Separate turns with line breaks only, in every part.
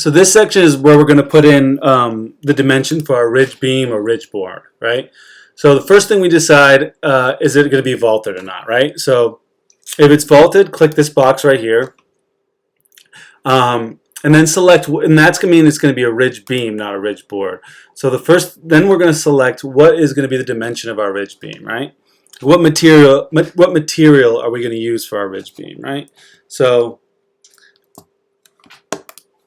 So this section is where we're going to put in the dimension for our ridge beam or ridge board, right? So the first thing we decide is it going to be vaulted or not, right? So if it's vaulted, click this box right here, and then select, and that's going to mean it's going to be a ridge beam, not a ridge board. So then we're going to select what is going to be the dimension of our ridge beam, right? What material are we going to use for our ridge beam, right? So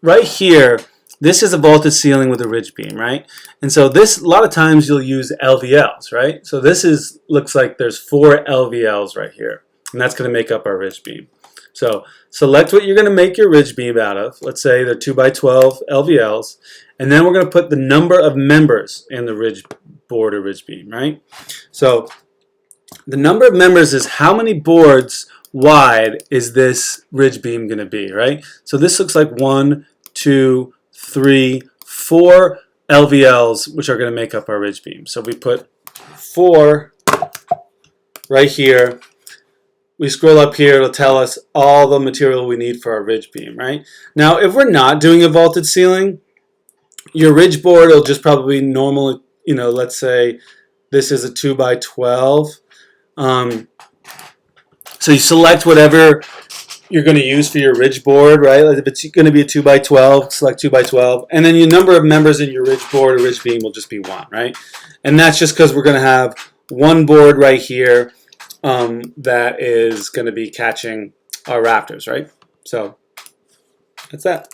right here, this is a vaulted ceiling with a ridge beam, right? And so this, a lot of times you'll use LVLs, right? So this looks like there's 4 LVLs right here, and that's going to make up our ridge beam. So select what you're going to make your ridge beam out of. Let's say they're 2x12 LVLs, and then we're going to put the number of members in the ridge board or ridge beam, right? So the number of members is how many boards wide is this ridge beam going to be, right? So this looks like 1, 2, 3, 4 LVLs, which are going to make up our ridge beam. So we put 4 right here. We scroll up here, it'll tell us all the material we need for our ridge beam, right? Now, if we're not doing a vaulted ceiling, your ridge board will just probably normal, let's say this is a 2x12. So you select whatever you're going to use for your ridge board, right? Like if it's going to be a 2x12, select 2x12, and then your number of members in your ridge board or ridge beam will just be 1, right? And that's just because we're going to have one board right here that is going to be catching our rafters, right? So that's that.